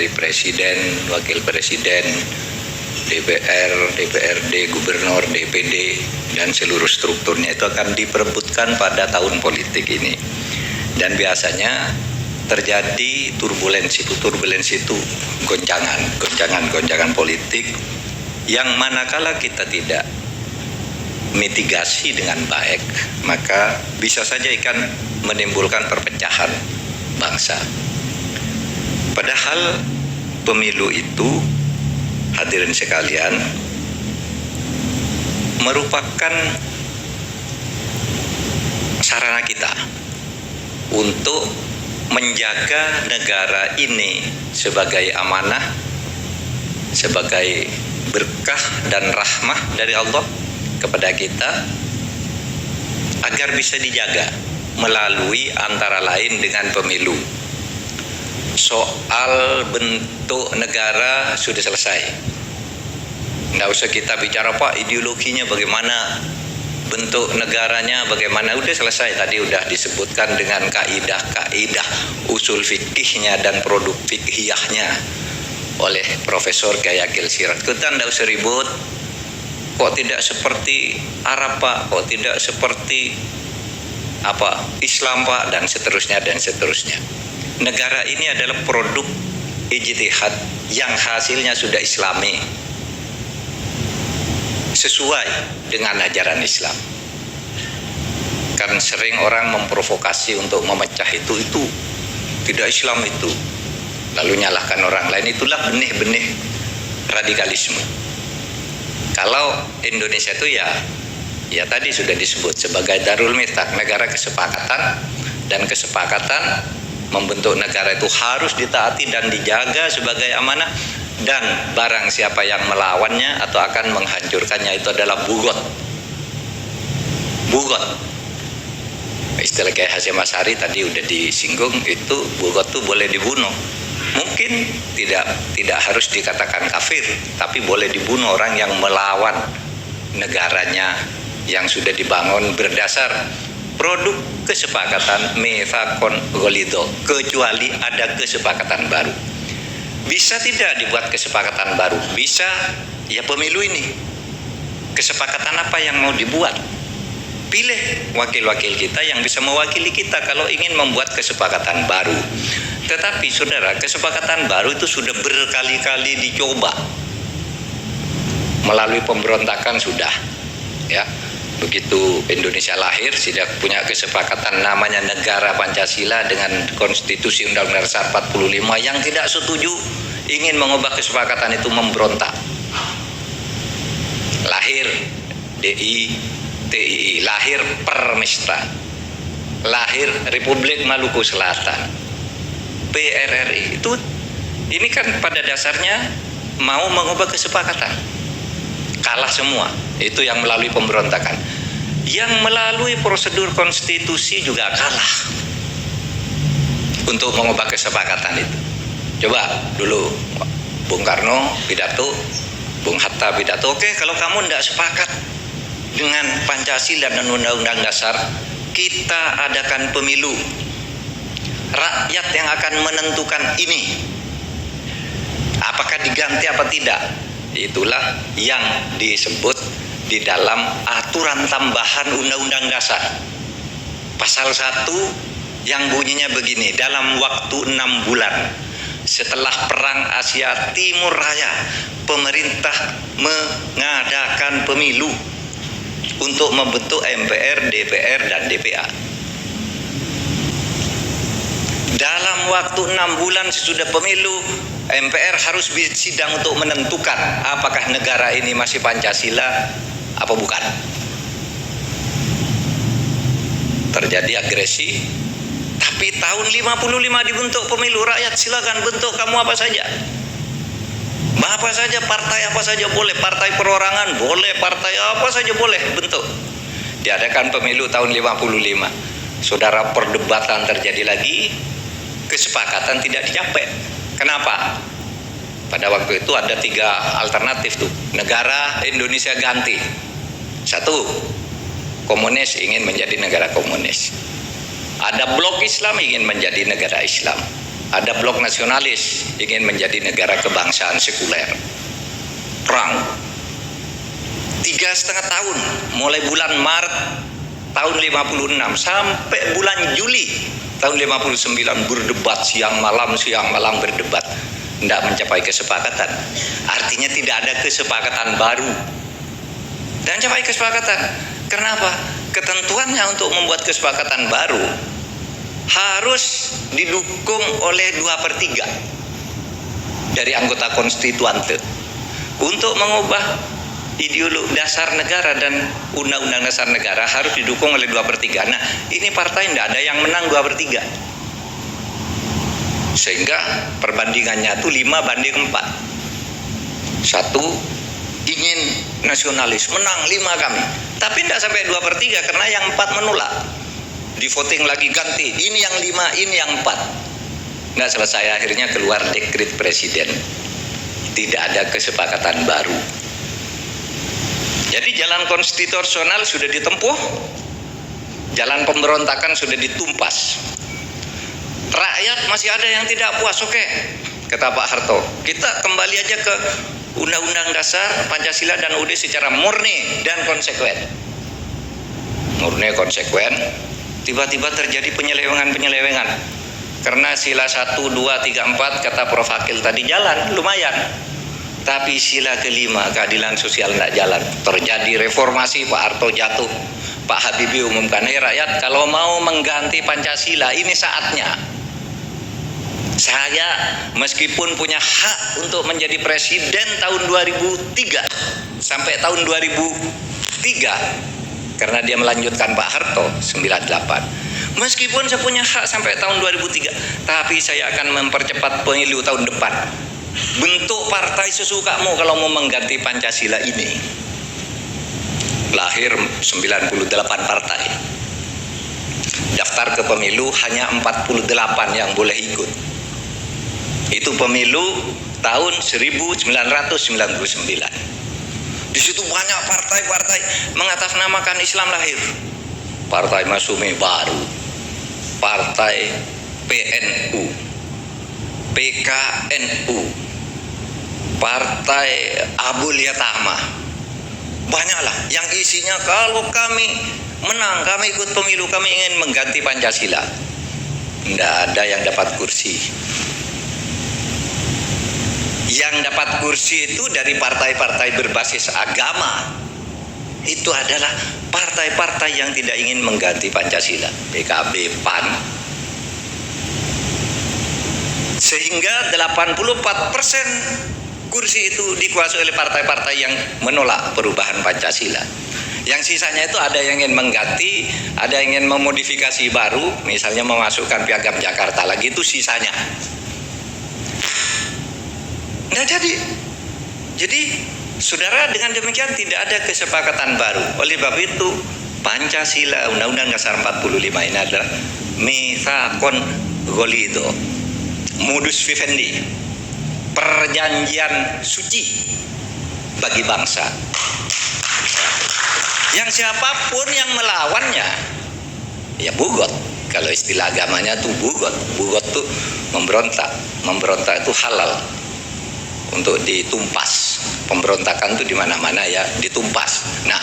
dari presiden, wakil presiden, DPR, DPRD, gubernur, DPD, dan seluruh strukturnya itu akan diperebutkan pada tahun politik ini. Dan biasanya terjadi turbulensi itu goncangan politik yang manakala kita tidak mitigasi dengan baik, maka bisa saja akan menimbulkan perpecahan bangsa. Padahal pemilu itu, hadirin sekalian, merupakan sarana kita untuk menjaga negara ini sebagai amanah, sebagai berkah dan rahmah dari Allah kepada kita, agar bisa dijaga melalui antara lain dengan pemilu. Soal bentuk negara sudah selesai. Nggak usah kita bicara Pak ideologinya bagaimana, bentuk negaranya bagaimana, udah selesai. Tadi udah disebutkan dengan kaidah usul fikihnya dan produk fikihnya oleh Profesor Gayakil Sirat. Kita nggak usah ribut. Kok tidak seperti Arab Pak? Kok tidak seperti Islam Pak? Dan seterusnya dan seterusnya. Negara ini adalah produk ijtihad yang hasilnya sudah Islami, sesuai dengan ajaran Islam. Kan sering orang memprovokasi untuk memecah itu tidak Islam itu, lalu nyalahkan orang lain. Itulah benih-benih radikalisme. Kalau Indonesia itu ya tadi sudah disebut sebagai Darul Mithaq, negara kesepakatan, dan kesepakatan membentuk negara itu harus ditaati dan dijaga sebagai amanah, dan barang siapa yang melawannya atau akan menghancurkannya itu adalah bugot. Istilah kayak Hasyim Asy'ari tadi udah disinggung, itu bugot tuh boleh dibunuh. Mungkin tidak harus dikatakan kafir, tapi boleh dibunuh orang yang melawan negaranya yang sudah dibangun berdasar produk kesepakatan mitsaqon ghalidho, kecuali ada kesepakatan baru. Bisa tidak dibuat kesepakatan baru? Bisa, ya pemilu ini. Kesepakatan apa yang mau dibuat? Pilih wakil-wakil kita yang bisa mewakili kita kalau ingin membuat kesepakatan baru. Tetapi saudara, kesepakatan baru itu sudah berkali-kali dicoba. Melalui pemberontakan sudah, ya. Begitu Indonesia lahir sudah punya kesepakatan namanya negara Pancasila dengan konstitusi Undang-Undang Dasar 45, yang tidak setuju ingin mengubah kesepakatan itu memberontak. Lahir DITII, lahir Permesta, lahir Republik Maluku Selatan, PRRI. Ini kan pada dasarnya mau mengubah kesepakatan. Kalah semua, itu yang melalui pemberontakan. Yang melalui prosedur konstitusi juga kalah untuk mengubah kesepakatan itu. Coba dulu Bung Karno pidato, Bung Hatta pidato, oke kalau kamu tidak sepakat dengan Pancasila dan Undang-Undang Dasar, kita adakan pemilu. Rakyat yang akan menentukan ini, apakah diganti apa tidak. Itulah yang disebut di dalam aturan tambahan Undang-Undang Dasar pasal 1 yang bunyinya begini: dalam waktu 6 bulan setelah Perang Asia Timur Raya, pemerintah mengadakan pemilu untuk membentuk MPR, DPR, dan DPA. Dalam waktu 6 bulan sesudah pemilu, MPR harus sidang untuk menentukan apakah negara ini masih Pancasila apa bukan. Terjadi agresi, tapi tahun 55 dibentuk pemilu. Rakyat silakan bentuk kamu apa saja, partai apa saja boleh, partai perorangan boleh, partai apa saja boleh bentuk. Diadakan pemilu tahun 55. Saudara, perdebatan terjadi lagi, kesepakatan tidak dicapai. Kenapa? Pada waktu itu ada 3 alternatif tuh. Negara Indonesia ganti. 1, komunis ingin menjadi negara komunis. Ada blok Islam ingin menjadi negara Islam. ada blok nasionalis ingin menjadi negara kebangsaan sekuler. Perang 3,5 tahun, mulai bulan Maret tahun 56 sampai bulan Juli tahun 59 berdebat siang malam berdebat, tidak mencapai kesepakatan. Artinya tidak ada kesepakatan baru dan capai kesepakatan. Kenapa? Ketentuannya untuk membuat kesepakatan baru harus didukung oleh 2/3 dari anggota konstituante untuk mengubah ideologi dasar negara dan undang-undang dasar negara harus didukung oleh 2/3. Nah, ini partai tidak ada yang menang 2/3, sehingga perbandingannya itu 5/4. Satu ingin nasionalis, menang 5 kami, tapi tidak sampai 2/3 karena yang 4 menolak. Di voting lagi ganti, ini yang 5, ini yang 4. Nggak selesai, akhirnya keluar dekret presiden. Tidak ada kesepakatan baru. Jadi jalan konstitusional sudah ditempuh, jalan pemberontakan sudah ditumpas. Rakyat masih ada yang tidak puas. Oke, kata Pak Harto, kita kembali aja ke Undang-Undang Dasar Pancasila dan UUD secara murni dan konsekuen. Murni konsekuen. Tiba-tiba terjadi penyelewengan. Karena sila 1, 2, 3, 4 kata Prof. Akil tadi jalan, lumayan. Tapi sila kelima, keadilan sosial tidak jalan. Terjadi reformasi, Pak Harto jatuh. Pak Habibie umumkan, hei rakyat, kalau mau mengganti Pancasila, ini saatnya. Saya meskipun punya hak untuk menjadi presiden tahun 2003 sampai tahun 2003, karena dia melanjutkan Pak Harto 98. Meskipun saya punya hak sampai tahun 2003, tapi saya akan mempercepat pemilu tahun depan. Bentuk partai sesukamu kalau mau mengganti Pancasila ini. Lahir 98 partai. Daftar ke pemilu hanya 48 yang boleh ikut. Itu pemilu tahun 1999. Di situ banyak partai-partai mengatasnamakan Islam lahir. Partai Masyumi baru, Partai PNU, PKNU, Partai Abul Yatama. Banyaklah yang isinya kalau kami menang, kami ikut pemilu, kami ingin mengganti Pancasila. Tidak ada yang dapat kursi. Yang dapat kursi itu dari partai-partai berbasis agama. Itu adalah partai-partai yang tidak ingin mengganti Pancasila, PKB, PAN. Sehingga 84% kursi itu dikuasai oleh partai-partai yang menolak perubahan Pancasila. Yang sisanya itu ada yang ingin mengganti, ada yang ingin memodifikasi baru, misalnya memasukkan Piagam Jakarta lagi, itu sisanya. Nggak jadi. Jadi, saudara, dengan demikian tidak ada kesepakatan baru. Oleh sebab itu, Pancasila, Undang-Undang Dasar 45 ini adalah mitsaqon ghalidho, modus vivendi, perjanjian suci bagi bangsa. Yang siapapun yang melawannya, ya bugot. Kalau istilah agamanya tuh bugot. Bugot tuh memberontak. Memberontak itu halal untuk ditumpas. Pemberontakan itu di mana-mana ya ditumpas. Nah,